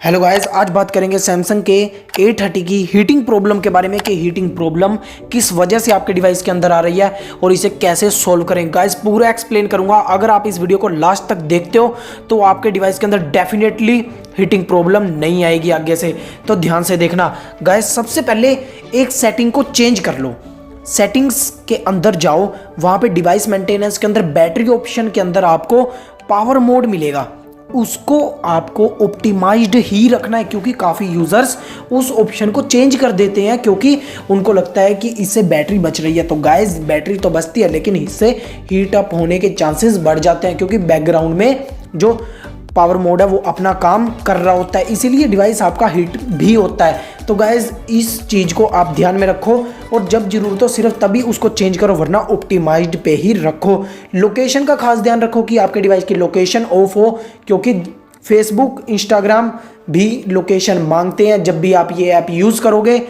Hello guys, आज बात करेंगे सैमसंग के A30 की हीटिंग प्रॉब्लम के बारे में कि हीटिंग प्रॉब्लम किस वजह से आपके डिवाइस के अंदर आ रही है और इसे कैसे सॉल्व करें। गाइस पूरा एक्सप्लेन करूंगा। अगर आप इस वीडियो को लास्ट तक देखते हो तो आपके डिवाइस के अंदर डेफिनेटली हीटिंग प्रॉब्लम नहीं आएगी आगे से, तो ध्यान से देखना। गाइस सबसे पहले एक सेटिंग को चेंज कर लो। सेटिंग्स के अंदर जाओ, वहाँ पे डिवाइस मेंटेनेंस के अंदर बैटरी ऑप्शन के अंदर आपको पावर मोड मिलेगा, उसको आपको ऑप्टिमाइज्ड ही रखना है क्योंकि काफ़ी यूज़र्स उस ऑप्शन को चेंज कर देते हैं क्योंकि उनको लगता है कि इससे बैटरी बच रही है। तो गाइस बैटरी तो बचती है लेकिन इससे हीट अप होने के चांसेस बढ़ जाते हैं क्योंकि बैकग्राउंड में जो पावर मोड है वो अपना काम कर रहा होता है, इसीलिए डिवाइस आपका हीट भी होता है। तो गाइस इस चीज़ को आप ध्यान में रखो और जब जरूरत हो सिर्फ तभी उसको चेंज करो, वरना ऑप्टिमाइज्ड पे ही रखो। लोकेशन का खास ध्यान रखो कि आपके डिवाइस की लोकेशन ऑफ हो क्योंकि फेसबुक इंस्टाग्राम भी लोकेशन मांगते हैं। जब भी आप ये ऐप यूज़ करोगे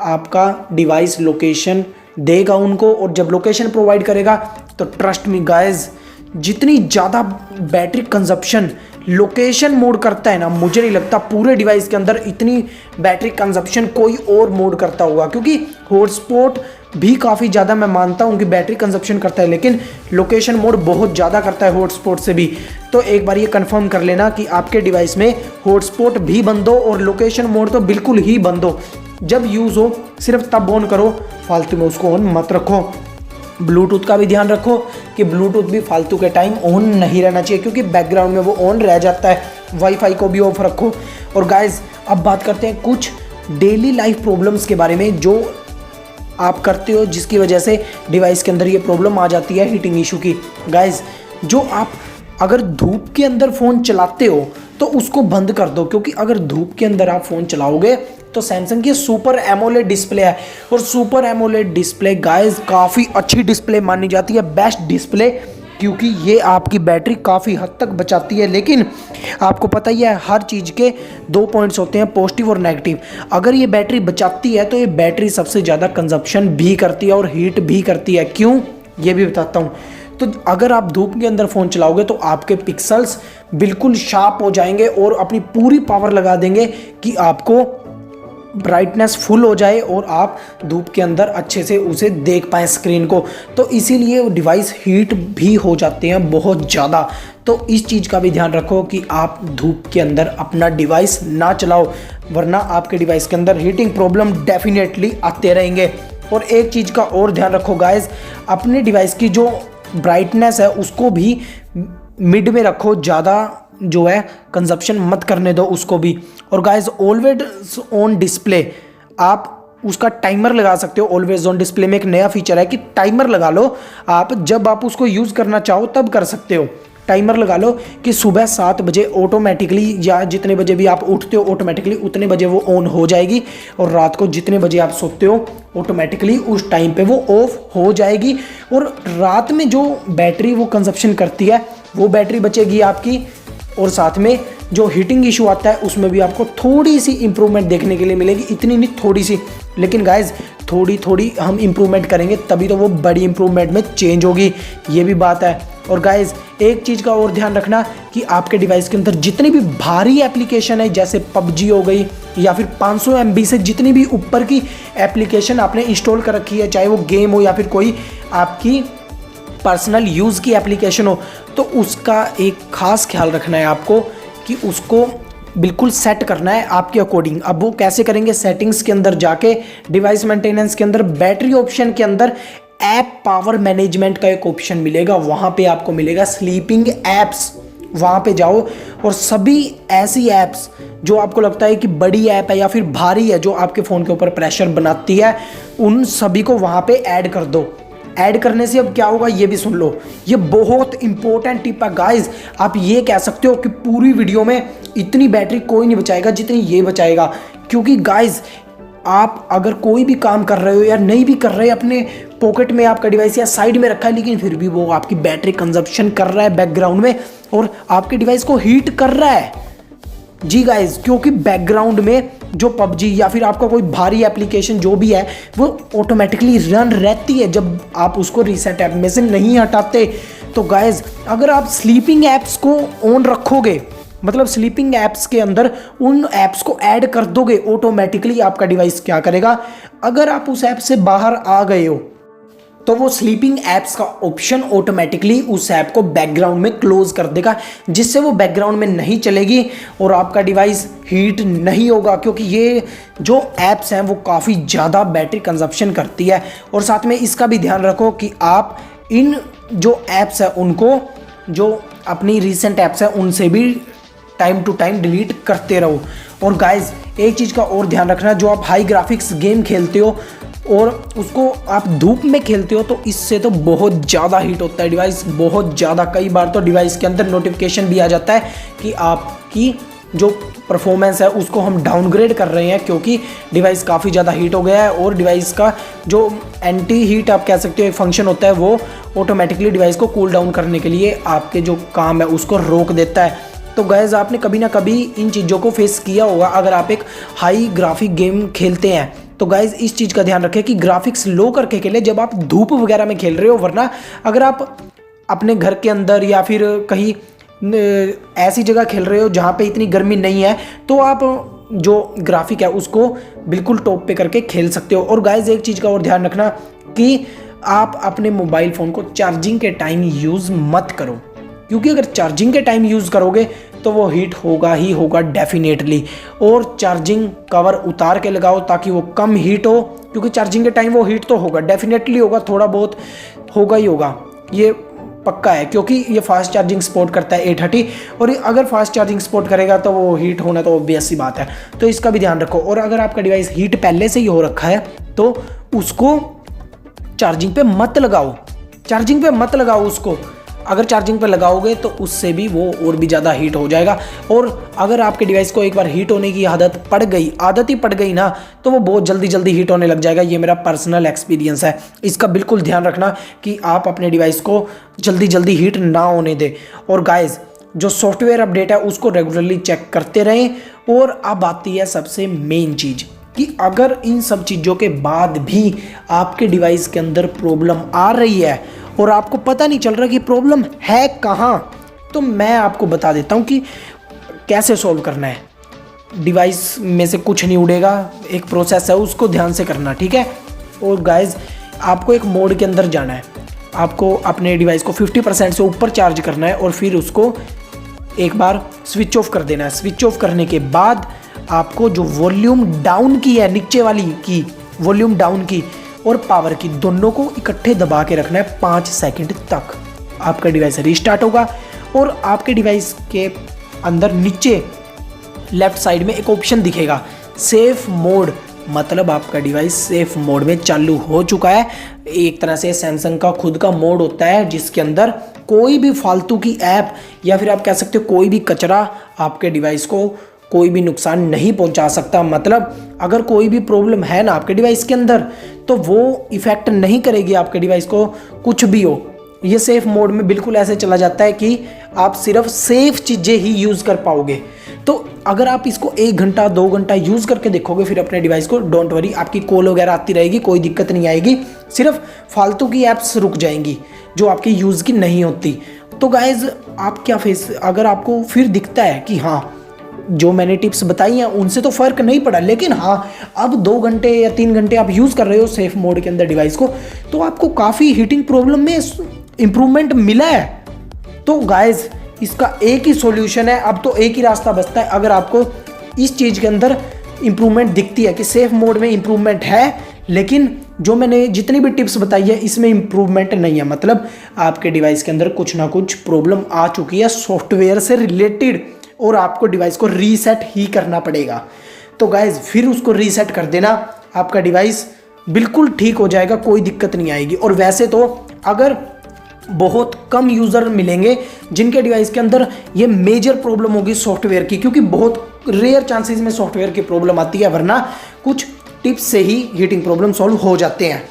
आपका डिवाइस लोकेशन देगा उनको, और जब लोकेशन प्रोवाइड करेगा तो ट्रस्ट मी गाइस, जितनी ज़्यादा बैटरी कंजप्शन लोकेशन मोड करता है ना, मुझे नहीं लगता पूरे डिवाइस के अंदर इतनी बैटरी कंजप्शन कोई और मोड करता होगा। क्योंकि हॉटस्पॉट भी काफ़ी ज़्यादा मैं मानता हूँ कि बैटरी कंजप्शन करता है, लेकिन लोकेशन मोड बहुत ज़्यादा करता है हॉटस्पॉट से भी। तो एक बार ये कंफर्म कर लेना कि आपके डिवाइस में हॉटस्पॉट भी बंद हो और लोकेशन मोड तो बिल्कुल ही बंद हो। जब यूज़ हो सिर्फ तब ऑन करो, फालतू में उसको ऑन मत रखो। ब्लूटूथ का भी ध्यान रखो कि ब्लूटूथ भी फालतू के टाइम ऑन नहीं रहना चाहिए क्योंकि बैकग्राउंड में वो ऑन रह जाता है। वाईफाई को भी ऑफ रखो। और गाइस अब बात करते हैं कुछ डेली लाइफ प्रॉब्लम्स के बारे में जो आप करते हो जिसकी वजह से डिवाइस के अंदर ये प्रॉब्लम आ जाती है हीटिंग इशू की। गाइस जो आप अगर धूप के अंदर फ़ोन चलाते हो तो उसको बंद कर दो, क्योंकि अगर धूप के अंदर आप फ़ोन चलाओगे तो सैमसंग की सुपर एमोलेड डिस्प्ले है और सुपर एमोलेड डिस्प्ले गाइस काफ़ी अच्छी डिस्प्ले मानी जाती है, बेस्ट डिस्प्ले, क्योंकि ये आपकी बैटरी काफ़ी हद तक बचाती है। लेकिन आपको पता ही है हर चीज़ के दो पॉइंट्स होते हैं, पॉजिटिव और नेगेटिव। अगर ये बैटरी बचाती है तो ये बैटरी सबसे ज़्यादा कंजप्शन भी करती है और हीट भी करती है। क्यों, ये भी बताता हूँ। तो अगर आप धूप के अंदर फ़ोन चलाओगे तो आपके पिक्सल्स बिल्कुल शार्प हो जाएंगे और अपनी पूरी पावर लगा देंगे कि आपको ब्राइटनेस फुल हो जाए और आप धूप के अंदर अच्छे से उसे देख पाएँ स्क्रीन को। तो इसीलिए डिवाइस हीट भी हो जाते हैं बहुत ज़्यादा। तो इस चीज़ का भी ध्यान रखो कि आप धूप के अंदर अपना डिवाइस ना चलाओ, वरना आपके डिवाइस के अंदर हीटिंग प्रॉब्लम डेफिनेटली आते रहेंगे। और एक चीज़ का और ध्यान रखो गाइस, अपने डिवाइस की जो ब्राइटनेस है उसको भी मिड में रखो, ज़्यादा जो है कंजप्शन मत करने दो उसको भी। और गाइस ऑलवेज ऑन डिस्प्ले आप उसका टाइमर लगा सकते हो। ऑलवेज ऑन डिस्प्ले में एक नया फीचर है कि टाइमर लगा लो, आप जब आप उसको यूज़ करना चाहो तब कर सकते हो। टाइमर लगा लो कि सुबह 7 बजे ऑटोमेटिकली या जितने बजे भी आप उठते हो ऑटोमेटिकली उतने बजे वो ऑन हो जाएगी, और रात को जितने बजे आप सोते हो ऑटोमेटिकली उस टाइम पे वो ऑफ हो जाएगी। और रात में जो बैटरी वो कंजप्शन करती है वो बैटरी बचेगी आपकी, और साथ में जो हीटिंग इशू आता है उसमें भी आपको थोड़ी सी इंप्रूवमेंट देखने के लिए मिलेगी, इतनी नहीं थोड़ी सी, लेकिन गाइज थोड़ी थोड़ी हम इंप्रूवमेंट करेंगे तभी तो वो बड़ी इंप्रूवमेंट में चेंज होगी, ये भी बात है। और गाइज एक चीज़ का और ध्यान रखना कि आपके डिवाइस के अंदर जितनी भी भारी एप्लीकेशन है जैसे पबजी हो गई या फिर 500 MB से जितनी भी ऊपर की एप्लीकेशन आपने इंस्टॉल कर रखी है, चाहे वो गेम हो या फिर कोई आपकी पर्सनल यूज़ की एप्लीकेशन हो, तो उसका एक ख़ास ख्याल रखना है आपको कि उसको बिल्कुल सेट करना है आपके अकॉर्डिंग। अब वो कैसे करेंगे, सेटिंग्स के अंदर जाके डिवाइस मेंटेनेंस के अंदर बैटरी ऑप्शन के अंदर ऐप पावर मैनेजमेंट का एक ऑप्शन मिलेगा, वहाँ पे आपको मिलेगा स्लीपिंग ऐप्स। वहाँ पे जाओ और सभी ऐसी ऐप्स जो आपको लगता है कि बड़ी ऐप है या फिर भारी है जो आपके फ़ोन के ऊपर प्रेशर बनाती है, उन सभी को वहाँ पे ऐड कर दो। ऐड करने से अब क्या होगा ये भी सुन लो, ये बहुत इंपॉर्टेंट टिप है गाइज। आप ये कह सकते हो कि पूरी वीडियो में इतनी बैटरी कोई नहीं बचाएगा जितनी ये बचाएगा, क्योंकि गाइज आप अगर कोई भी काम कर रहे हो या नहीं भी कर रहे, अपने पॉकेट में आपका डिवाइस या साइड में रखा है लेकिन फिर भी वो आपकी बैटरी कंजप्शन कर रहा है बैकग्राउंड में और आपके डिवाइस को हीट कर रहा है। जी गाइज, क्योंकि बैकग्राउंड में जो पबजी या फिर आपका कोई भारी एप्लीकेशन जो भी है वो ऑटोमेटिकली रन रहती है जब आप उसको रीसेट ऐप में से नहीं हटाते। तो गाइज अगर आप स्लीपिंग ऐप्स को ऑन रखोगे मतलब स्लीपिंग ऐप्स के अंदर उन ऐप्स को ऐड कर दोगे, ऑटोमेटिकली आपका डिवाइस क्या करेगा, अगर आप उस ऐप से बाहर आ गए हो तो वो स्लीपिंग ऐप्स का ऑप्शन ऑटोमेटिकली उस ऐप को बैकग्राउंड में क्लोज कर देगा, जिससे वो बैकग्राउंड में नहीं चलेगी और आपका डिवाइस हीट नहीं होगा, क्योंकि ये जो ऐप्स हैं वो काफ़ी ज़्यादा बैटरी कंजप्शन करती है। और साथ में इसका भी ध्यान रखो कि आप इन जो ऐप्स हैं उनको, जो अपनी रीसेंट ऐप्स हैं उनसे भी टाइम टू टाइम डिलीट करते रहो। और गाइज एक चीज़ का और ध्यान रखना, जो आप हाई ग्राफिक्स गेम खेलते हो और उसको आप धूप में खेलते हो तो इससे तो बहुत ज़्यादा हीट होता है डिवाइस, बहुत ज़्यादा। कई बार तो डिवाइस के अंदर नोटिफिकेशन भी आ जाता है कि आपकी जो परफॉर्मेंस है उसको हम डाउनग्रेड कर रहे हैं, क्योंकि डिवाइस काफ़ी ज़्यादा हीट हो गया है। और डिवाइस का जो एंटी हीट आप कह सकते हो एक फंक्शन होता है, वो ऑटोमेटिकली डिवाइस को कूल डाउन करने के लिए आपके जो काम है उसको रोक देता है। तो गाइस आपने कभी ना कभी इन चीज़ों को फेस किया होगा अगर आप एक हाई ग्राफिक गेम खेलते हैं। तो गाइस इस चीज़ का ध्यान रखें कि ग्राफिक्स लो करके खेलें जब आप धूप वगैरह में खेल रहे हो, वरना अगर आप अपने घर के अंदर या फिर कहीं ऐसी जगह खेल रहे हो जहाँ पे इतनी गर्मी नहीं है तो आप जो ग्राफिक है उसको बिल्कुल टॉप पे करके खेल सकते हो। और गाइस एक चीज़ का और ध्यान रखना कि आप अपने मोबाइल फ़ोन को चार्जिंग के टाइम यूज़ मत करो, क्योंकि अगर चार्जिंग के टाइम यूज़ करोगे तो वो हीट होगा ही होगा डेफिनेटली। और चार्जिंग कवर उतार के लगाओ ताकि वो कम हीट हो, क्योंकि चार्जिंग के टाइम वो हीट तो होगा, डेफिनेटली होगा, थोड़ा बहुत होगा ही होगा, ये पक्का है, क्योंकि ये फास्ट चार्जिंग सपोर्ट करता है A30। और अगर फास्ट चार्जिंग सपोर्ट करेगा तो वो हीट होना तो ऑब्वियस सी बात है, तो इसका भी ध्यान रखो। और अगर आपका डिवाइस हीट पहले से ही हो रखा है तो उसको चार्जिंग पे मत लगाओ, चार्जिंग पे मत लगाओ उसको। अगर चार्जिंग पे लगाओगे तो उससे भी वो और भी ज़्यादा हीट हो जाएगा। और अगर आपके डिवाइस को एक बार हीट होने की आदत ही पड़ गई ना, तो वो बहुत जल्दी हीट होने लग जाएगा। ये मेरा पर्सनल एक्सपीरियंस है, इसका बिल्कुल ध्यान रखना कि आप अपने डिवाइस को जल्दी हीट ना होने दें। और गाइस जो सॉफ्टवेयर अपडेट है उसको रेगुलरली चेक करते रहें। और अब आती है सबसे मेन चीज़ कि अगर इन सब चीज़ों के बाद भी आपके डिवाइस के अंदर प्रॉब्लम आ रही है और आपको पता नहीं चल रहा कि प्रॉब्लम है कहाँ, तो मैं आपको बता देता हूँ कि कैसे सॉल्व करना है। डिवाइस में से कुछ नहीं उड़ेगा, एक प्रोसेस है, उसको ध्यान से करना, ठीक है। और गाइस आपको एक मोड के अंदर जाना है, आपको अपने डिवाइस को 50% से ऊपर चार्ज करना है और फिर उसको एक बार स्विच ऑफ कर देना है। स्विच ऑफ करने के बाद आपको जो वॉल्यूम डाउन की है, नीचे वाली की वॉल्यूम डाउन की और पावर की, दोनों को इकट्ठे दबा के रखना है 5 सेकंड तक। आपका डिवाइस रीस्टार्ट होगा और आपके डिवाइस के अंदर नीचे लेफ्ट साइड में एक ऑप्शन दिखेगा सेफ मोड, मतलब आपका डिवाइस सेफ मोड में चालू हो चुका है। एक तरह से सैमसंग का खुद का मोड होता है जिसके अंदर कोई भी फालतू की ऐप या फिर आप कह सकते हो कोई भी कचरा आपके डिवाइस को कोई भी नुकसान नहीं पहुंचा सकता। मतलब अगर कोई भी प्रॉब्लम है ना आपके डिवाइस के अंदर तो वो इफेक्ट नहीं करेगी आपके डिवाइस को, कुछ भी हो। ये सेफ मोड में बिल्कुल ऐसे चला जाता है कि आप सिर्फ सेफ चीज़ें ही यूज़ कर पाओगे। तो अगर आप इसको 1 घंटा 2 घंटा यूज़ करके देखोगे फिर अपने डिवाइस को, डोंट वरी, आपकी कॉल वगैरह आती रहेगी, कोई दिक्कत नहीं आएगी, सिर्फ फालतू की ऐप्स रुक जाएंगी जो आपके यूज़ की नहीं होती। तो गाइज आप क्या अगर आपको फिर दिखता है कि हाँ जो मैंने टिप्स बताई हैं उनसे तो फ़र्क नहीं पड़ा, लेकिन हाँ अब 2 घंटे या 3 घंटे आप यूज़ कर रहे हो सेफ मोड के अंदर डिवाइस को, तो आपको काफ़ी हीटिंग प्रॉब्लम में इम्प्रूवमेंट मिला है। तो गाइज इसका एक ही सॉल्यूशन है, अब तो एक ही रास्ता बचता है। अगर आपको इस चीज़ के अंदर इम्प्रूवमेंट दिखती है कि सेफ मोड में इम्प्रूवमेंट है, लेकिन जो मैंने जितनी भी टिप्स बताई है इसमें इम्प्रूवमेंट नहीं है, मतलब आपके डिवाइस के अंदर कुछ ना कुछ प्रॉब्लम आ चुकी है सॉफ्टवेयर से रिलेटेड और आपको डिवाइस को रीसेट ही करना पड़ेगा। तो गाइज फिर उसको रीसेट कर देना, आपका डिवाइस बिल्कुल ठीक हो जाएगा, कोई दिक्कत नहीं आएगी। और वैसे तो अगर बहुत कम यूज़र मिलेंगे जिनके डिवाइस के अंदर ये मेजर प्रॉब्लम होगी सॉफ्टवेयर की, क्योंकि बहुत रेयर चांसेस में सॉफ्टवेयर की प्रॉब्लम आती है, वरना कुछ टिप्स से ही हीटिंग प्रॉब्लम सॉल्व हो जाते हैं।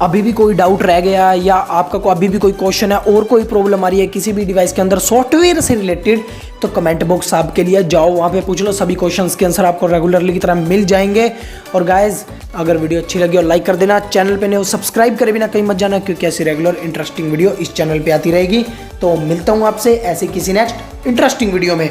अभी भी कोई डाउट रह गया या आपका को अभी भी कोई क्वेश्चन है और कोई प्रॉब्लम आ रही है किसी भी डिवाइस के अंदर सॉफ्टवेयर से रिलेटेड, तो कमेंट बॉक्स आपके लिए, जाओ वहाँ पे पूछ लो, सभी क्वेश्चंस के आंसर आपको रेगुलरली की तरह मिल जाएंगे। और गाइज अगर वीडियो अच्छी लगी और लाइक कर देना, चैनल पे नहीं सब्सक्राइब करे बिना कहीं मत जाना, क्योंकि ऐसी रेगुलर इंटरेस्टिंग वीडियो इस चैनल पर आती रहेगी। तो मिलता हूँ आपसे ऐसे किसी नेक्स्ट इंटरेस्टिंग वीडियो में।